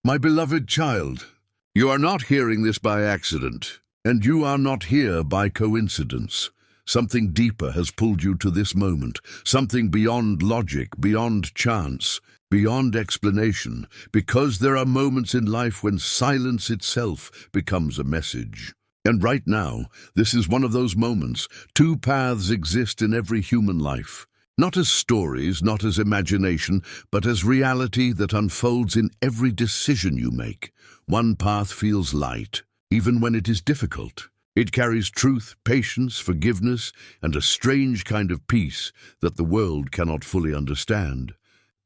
My beloved child, you are not hearing this by accident, and you are not here by coincidence. Something deeper has pulled you to this moment, something beyond logic, beyond chance, beyond explanation, because there are moments in life when silence itself becomes a message. And right now, this is one of those moments. Two paths exist in every human life. Not as stories, not as imagination, but as reality that unfolds in every decision you make. One path feels light, even when it is difficult. It carries truth, patience, forgiveness, and a strange kind of peace that the world cannot fully understand.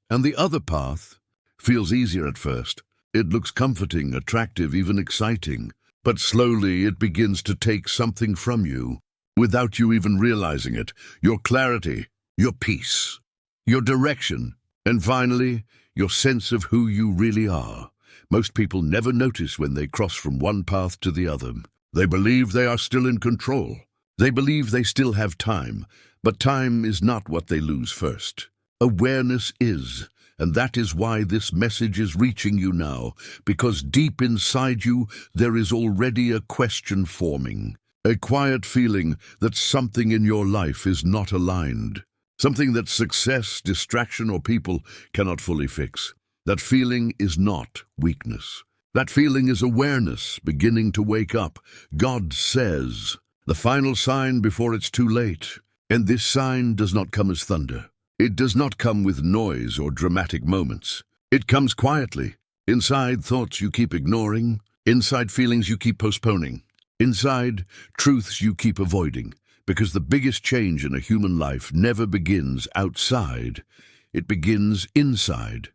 And the other path feels easier at first. It looks comforting, attractive, even exciting. But slowly it begins to take something from you, without you even realizing it. Your clarity, your peace, your direction, and finally, your sense of who you really are. Most people never notice when they cross from one path to the other. They believe they are still in control. They believe they still have time, but time is not what they lose first. Awareness is, and that is why this message is reaching you now, because deep inside you there is already a question forming, a quiet feeling that something in your life is not aligned. Something that success, distraction, or people cannot fully fix. That feeling is not weakness. That feeling is awareness beginning to wake up. God says, the final sign before it's too late. And this sign does not come as thunder. It does not come with noise or dramatic moments. It comes quietly, inside thoughts you keep ignoring, inside feelings you keep postponing, inside truths you keep avoiding. Because the biggest change in a human life never begins outside, it begins inside.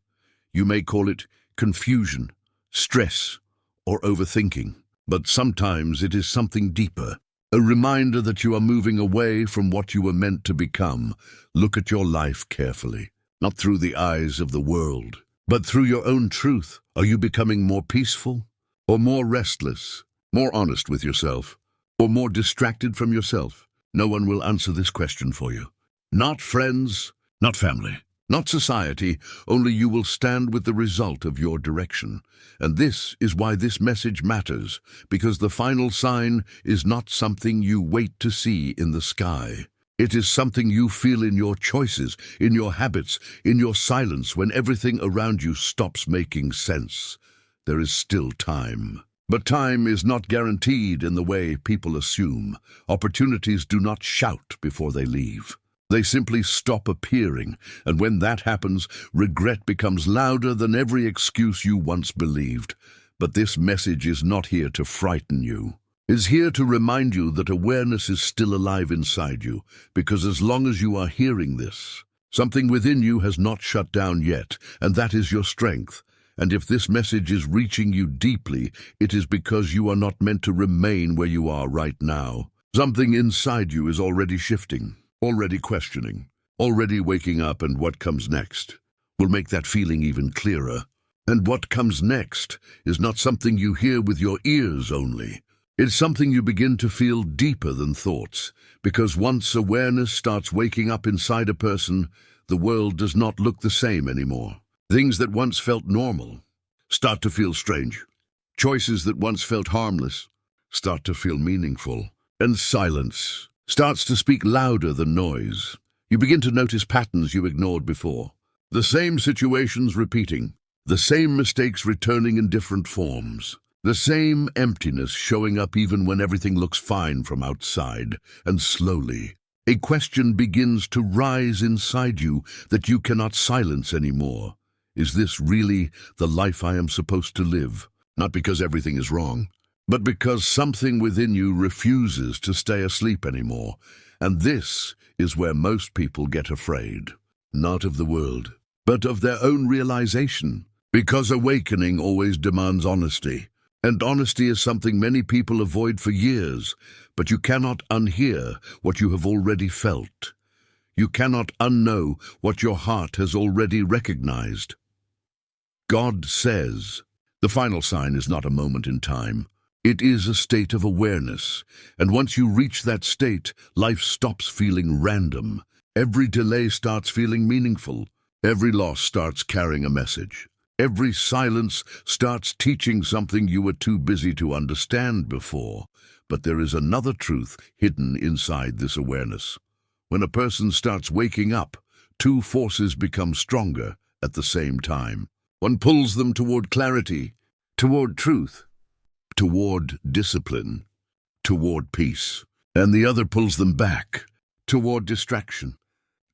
You may call it confusion, stress, or overthinking, but sometimes it is something deeper, a reminder that you are moving away from what you were meant to become. Look at your life carefully, not through the eyes of the world, but through your own truth. Are you becoming more peaceful, or more restless, more honest with yourself, or more distracted from yourself? No one will answer this question for you. Not friends, not family, not society, only you will stand with the result of your direction. And this is why this message matters, because the final sign is not something you wait to see in the sky. It is something you feel in your choices, in your habits, in your silence, when everything around you stops making sense. There is still time. But time is not guaranteed in the way people assume. Opportunities do not shout before they leave. They simply stop appearing, and when that happens, regret becomes louder than every excuse you once believed. But this message is not here to frighten you. It is here to remind you that awareness is still alive inside you, because as long as you are hearing this, something within you has not shut down yet, and that is your strength. And if this message is reaching you deeply, it is because you are not meant to remain where you are right now. Something inside you is already shifting, already questioning, already waking up, and what comes next will make that feeling even clearer. And what comes next is not something you hear with your ears only. It's something you begin to feel deeper than thoughts, because once awareness starts waking up inside a person, the world does not look the same anymore. Things that once felt normal start to feel strange. Choices that once felt harmless start to feel meaningful. And silence starts to speak louder than noise. You begin to notice patterns you ignored before. The same situations repeating. The same mistakes returning in different forms. The same emptiness showing up even when everything looks fine from outside. And slowly, a question begins to rise inside you that you cannot silence anymore. Is this really the life I am supposed to live? Not because everything is wrong, but because something within you refuses to stay asleep anymore. And this is where most people get afraid. Not of the world, but of their own realization. Because awakening always demands honesty. And honesty is something many people avoid for years, but you cannot unhear what you have already felt. You cannot unknow what your heart has already recognized. God says, the final sign is not a moment in time. It is a state of awareness, and once you reach that state, life stops feeling random. Every delay starts feeling meaningful. Every loss starts carrying a message. Every silence starts teaching something you were too busy to understand before. But there is another truth hidden inside this awareness. When a person starts waking up, two forces become stronger at the same time. One pulls them toward clarity, toward truth, toward discipline, toward peace. And the other pulls them back, toward distraction,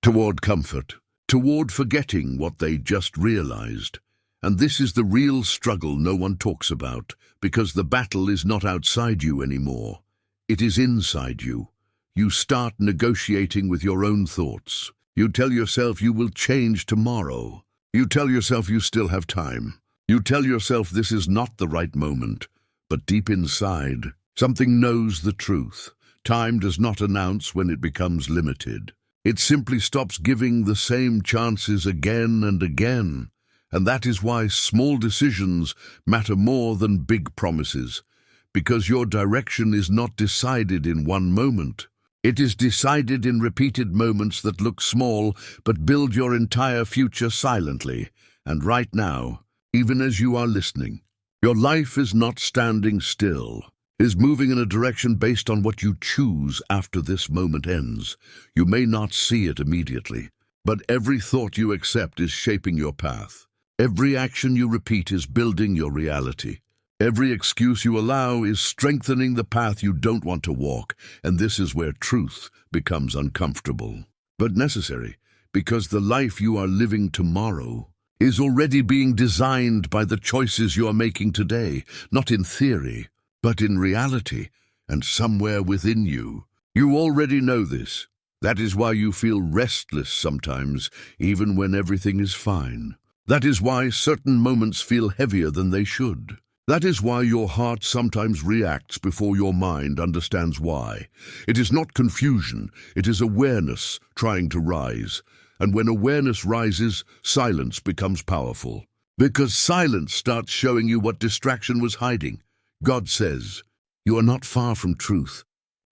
toward comfort, toward forgetting what they just realized. And this is the real struggle no one talks about, because the battle is not outside you anymore. It is inside you. You start negotiating with your own thoughts. You tell yourself you will change tomorrow. You tell yourself you still have time. You tell yourself this is not the right moment. But deep inside, something knows the truth. Time does not announce when it becomes limited. It simply stops giving the same chances again and again. And that is why small decisions matter more than big promises. Because your direction is not decided in one moment. It is decided in repeated moments that look small but build your entire future silently. And right now, even as you are listening, your life is not standing still. It is moving in a direction based on what you choose after this moment ends. You may not see it immediately, but every thought you accept is shaping your path. Every action you repeat is building your reality. Every excuse you allow is strengthening the path you don't want to walk, and this is where truth becomes uncomfortable, but necessary, because the life you are living tomorrow is already being designed by the choices you are making today, not in theory, but in reality, and somewhere within you. You already know this. That is why you feel restless sometimes, even when everything is fine. That is why certain moments feel heavier than they should. That is why your heart sometimes reacts before your mind understands why. It is not confusion, it is awareness trying to rise. And when awareness rises, silence becomes powerful. Because silence starts showing you what distraction was hiding. God says, you are not far from truth.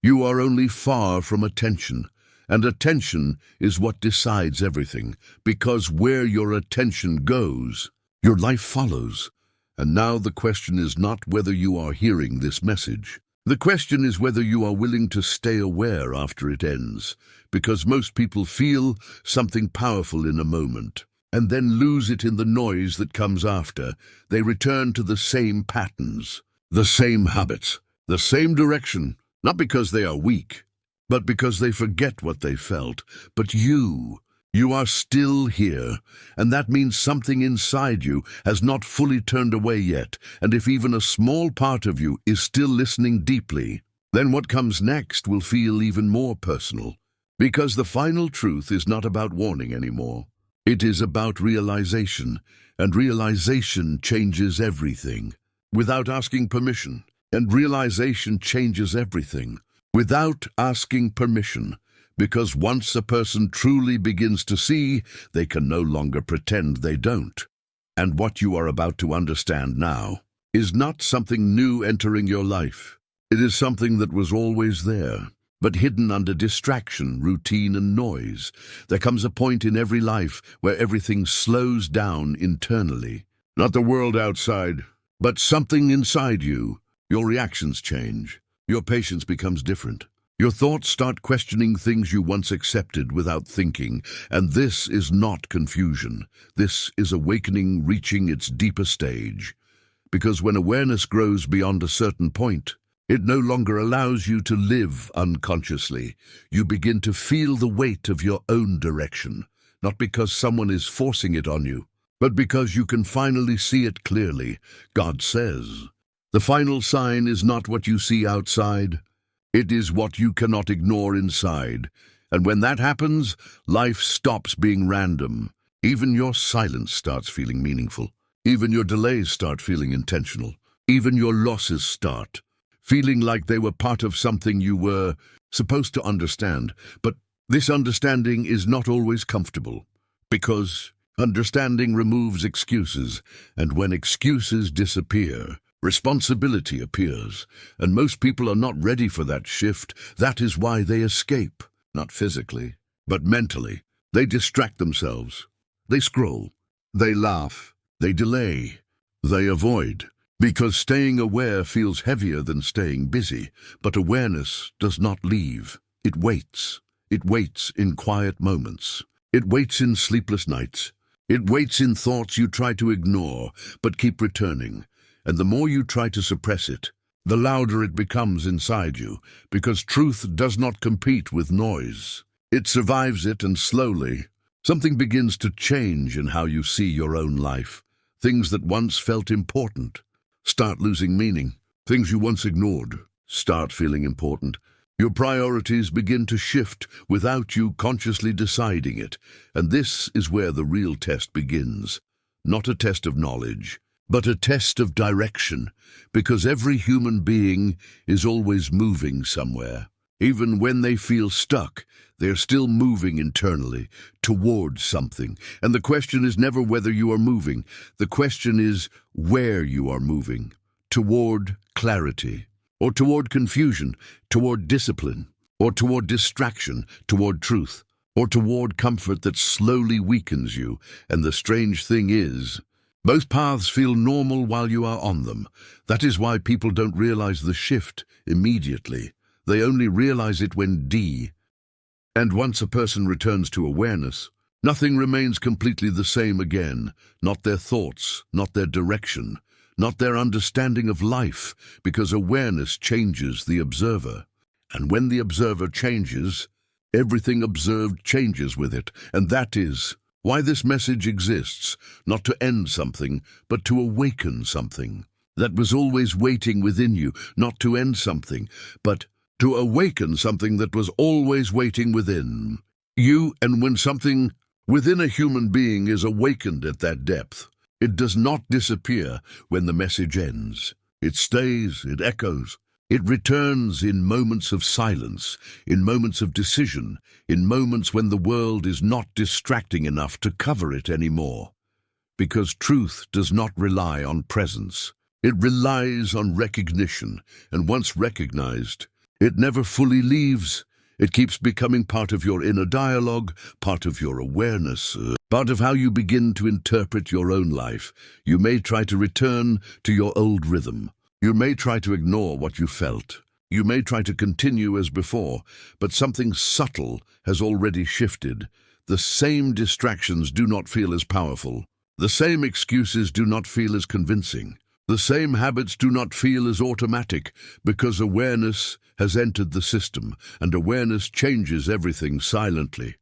You are only far from attention. And attention is what decides everything. Because where your attention goes, your life follows. And now the question is not whether you are hearing this message. The question is whether you are willing to stay aware after it ends. Because most people feel something powerful in a moment, and then lose it in the noise that comes after. They return to the same patterns, the same habits, the same direction, not because they are weak, but because they forget what they felt. But you are still here, and that means something inside you has not fully turned away yet. And if even a small part of you is still listening deeply, then what comes next will feel even more personal. Because the final truth is not about warning anymore. It is about realization, and realization changes everything. Without asking permission, and realization changes everything. Without asking permission. Because once a person truly begins to see, they can no longer pretend they don't. And what you are about to understand now is not something new entering your life. It is something that was always there, but hidden under distraction, routine, and noise. There comes a point in every life where everything slows down internally. Not the world outside, but something inside you. Your reactions change. Your patience becomes different. Your thoughts start questioning things you once accepted without thinking, and this is not confusion. This is awakening reaching its deeper stage. Because when awareness grows beyond a certain point, it no longer allows you to live unconsciously. You begin to feel the weight of your own direction, not because someone is forcing it on you, but because you can finally see it clearly. God says, the final sign is not what you see outside. It is what you cannot ignore inside. And when that happens, life stops being random. Even your silence starts feeling meaningful. Even your delays start feeling intentional. Even your losses start feeling like they were part of something you were supposed to understand. But this understanding is not always comfortable, because understanding removes excuses, and when excuses disappear, responsibility appears, and most people are not ready for that shift. That is why they escape, not physically, but mentally. They distract themselves. They scroll. They laugh. They delay. They avoid. Because staying aware feels heavier than staying busy. But awareness does not leave. It waits. It waits in quiet moments. It waits in sleepless nights. It waits in thoughts you try to ignore, but keep returning. And the more you try to suppress it, the louder it becomes inside you, because truth does not compete with noise. It survives it, and slowly, something begins to change in how you see your own life. Things that once felt important start losing meaning. Things you once ignored start feeling important. Your priorities begin to shift without you consciously deciding it. And this is where the real test begins. Not a test of knowledge, but a test of direction. Because every human being is always moving somewhere. Even when they feel stuck, they're still moving internally towards something. And the question is never whether you are moving. The question is where you are moving. Toward clarity, or toward confusion, toward discipline, or toward distraction, toward truth, or toward comfort that slowly weakens you. And the strange thing is, both paths feel normal while you are on them. That is why people don't realize the shift immediately. They only realize it when And once a person returns to awareness, nothing remains completely the same again. Not their thoughts, not their direction, not their understanding of life, because awareness changes the observer. And when the observer changes, everything observed changes with it. And that is why this message exists, not to end something, but to awaken something that was always waiting within you, not to end something, but to awaken something that was always waiting within you. And when something within a human being is awakened at that depth, it does not disappear when the message ends. It stays, it echoes, it returns in moments of silence, in moments of decision, in moments when the world is not distracting enough to cover it anymore. Because truth does not rely on presence. It relies on recognition, and once recognized, it never fully leaves. It keeps becoming part of your inner dialogue, part of your awareness, part of how you begin to interpret your own life. You may try to return to your old rhythm. You may try to ignore what you felt. You may try to continue as before, but something subtle has already shifted. The same distractions do not feel as powerful. The same excuses do not feel as convincing. The same habits do not feel as automatic, because awareness has entered the system, and awareness changes everything silently.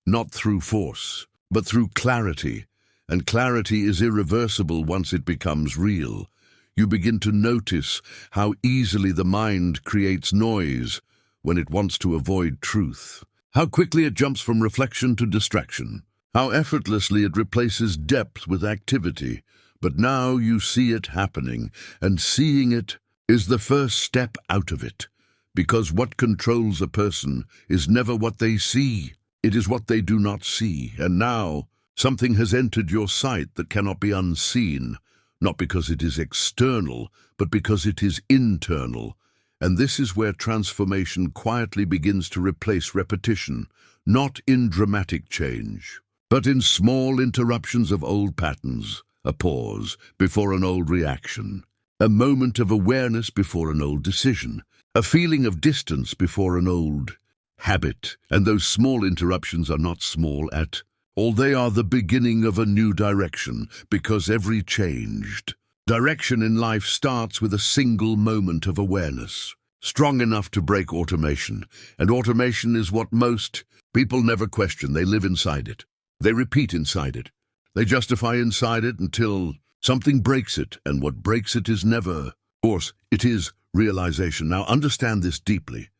Not through force, but through clarity. And clarity is irreversible once it becomes real. You begin to notice how easily the mind creates noise when it wants to avoid truth. How quickly it jumps from reflection to distraction. How effortlessly it replaces depth with activity. But now you see it happening, and seeing it is the first step out of it. Because what controls a person is never what they see, it is what they do not see. And now something has entered your sight that cannot be unseen, not because it is external, but because it is internal. And this is where transformation quietly begins to replace repetition, not in dramatic change, but in small interruptions of old patterns. A pause before an old reaction, a moment of awareness before an old decision, a feeling of distance before an old habit. And those small interruptions are not small at all. They are the beginning of a new direction, because every changed direction in life starts with a single moment of awareness, strong enough to break automation. And automation is what most people never question. They live inside it. They repeat inside it. They justify inside it until something breaks it, and what breaks it is never force, it is realization. Now understand this deeply.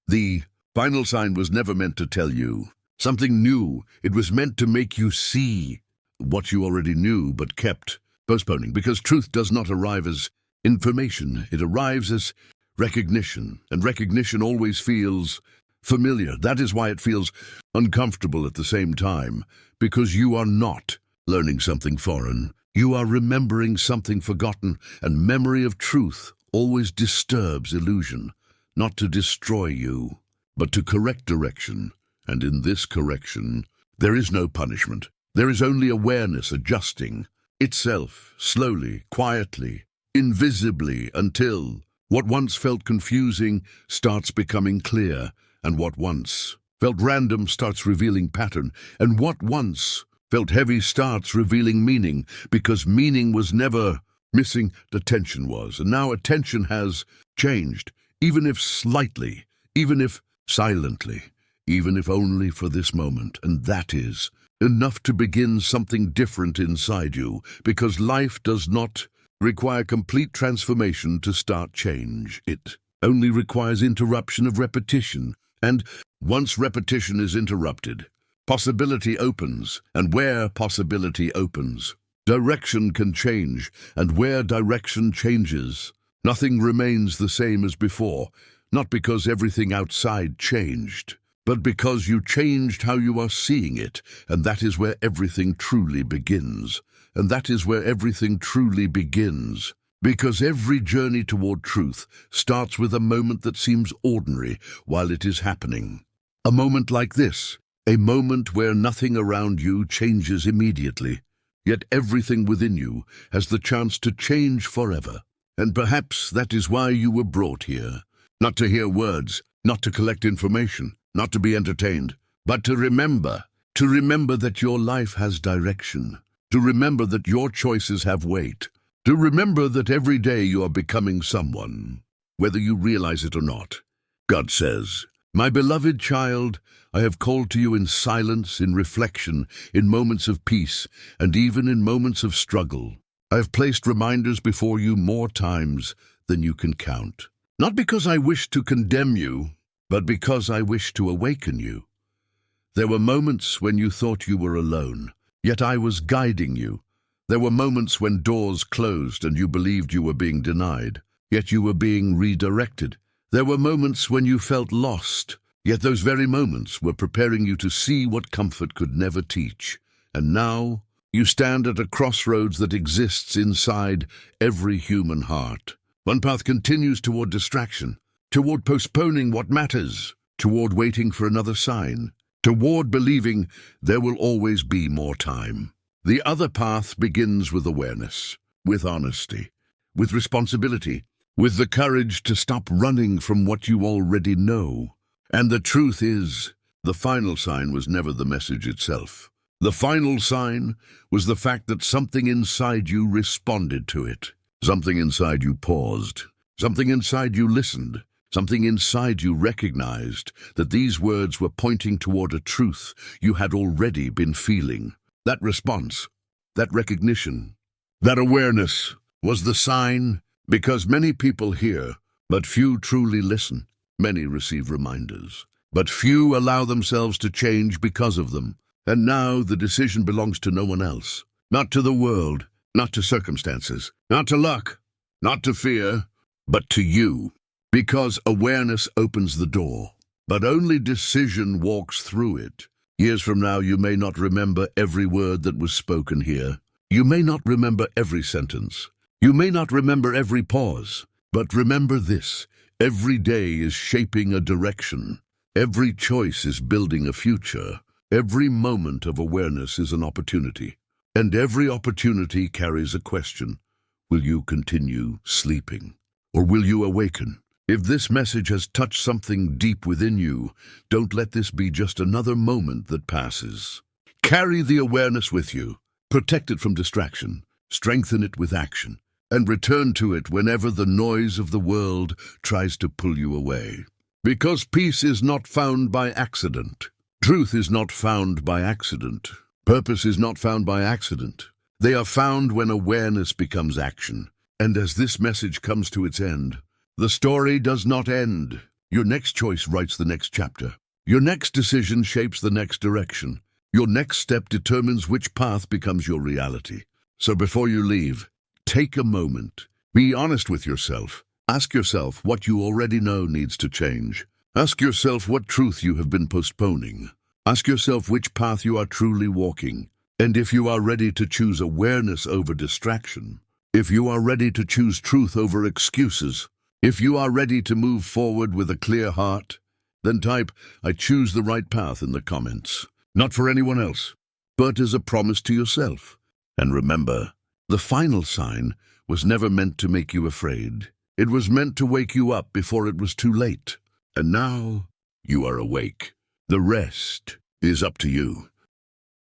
The final sign was never meant to tell you something new. It was meant to make you see what you already knew but kept postponing, because truth does not arrive as information. It arrives as recognition, and recognition always feels familiar. That is why it feels uncomfortable at the same time, because you are not learning something foreign. You are remembering something forgotten, and memory of truth always disturbs illusion, not to destroy you, but to correct direction. And in this correction, there is no punishment. There is only awareness adjusting. itself, slowly, quietly, invisibly, until what once felt confusing starts becoming clear, and what once felt random starts revealing pattern, and what once felt heavy starts revealing meaning, because meaning was never missing, attention was. And now attention has changed, even if slightly, even if silently, even if only for this moment. And that is enough to begin something different inside you, because life does not require complete transformation to start change. It only requires interruption of repetition. And once repetition is interrupted, possibility opens. And where possibility opens, direction can change. And where direction changes, nothing remains the same as before. Not because everything outside changed, but because you changed how you are seeing it. And that is where everything truly begins. And that is where everything truly begins. Because every journey toward truth starts with a moment that seems ordinary while it is happening. A moment like this, a moment where nothing around you changes immediately, yet everything within you has the chance to change forever. And perhaps that is why you were brought here. Not to hear words, not to collect information, not to be entertained, but to remember that your life has direction, to remember that your choices have weight, to remember that every day you are becoming someone, whether you realize it or not. God says, "My beloved child, I have called to you in silence, in reflection, in moments of peace, and even in moments of struggle. I have placed reminders before you more times than you can count. Not because I wish to condemn you, but because I wish to awaken you. There were moments when you thought you were alone, yet I was guiding you. There were moments when doors closed and you believed you were being denied, yet you were being redirected. There were moments when you felt lost, yet those very moments were preparing you to see what comfort could never teach. And now you stand at a crossroads that exists inside every human heart. One path continues toward distraction, toward postponing what matters, toward waiting for another sign, toward believing there will always be more time. The other path begins with awareness, with honesty, with responsibility, with the courage to stop running from what you already know. And the truth is, the final sign was never the message itself. The final sign was the fact that something inside you responded to it. Something inside you paused. Something inside you listened. Something inside you recognized that these words were pointing toward a truth you had already been feeling. That response, that recognition, that awareness was the sign, because many people hear, but few truly listen. Many receive reminders, but few allow themselves to change because of them. And now the decision belongs to no one else, not to the world, not to circumstances, not to luck, not to fear, but to you. Because awareness opens the door, but only decision walks through it. Years from now, you may not remember every word that was spoken here. You may not remember every sentence. You may not remember every pause. But remember this: every day is shaping a direction. Every choice is building a future. Every moment of awareness is an opportunity. And every opportunity carries a question. Will you continue sleeping? Or will you awaken? If this message has touched something deep within you, don't let this be just another moment that passes. Carry the awareness with you. Protect it from distraction. Strengthen it with action. And return to it whenever the noise of the world tries to pull you away. Because peace is not found by accident. Truth is not found by accident. Purpose is not found by accident. They are found when awareness becomes action. And as this message comes to its end, the story does not end. Your next choice writes the next chapter. Your next decision shapes the next direction. Your next step determines which path becomes your reality. So before you leave, take a moment. Be honest with yourself. Ask yourself what you already know needs to change. Ask yourself what truth you have been postponing. Ask yourself which path you are truly walking. And if you are ready to choose awareness over distraction, if you are ready to choose truth over excuses, if you are ready to move forward with a clear heart, then type, "I choose the right path" in the comments. Not for anyone else, but as a promise to yourself. And remember, The final sign was never meant to make you afraid. It was meant to wake you up before it was too late. And now you are awake. The rest is up to you.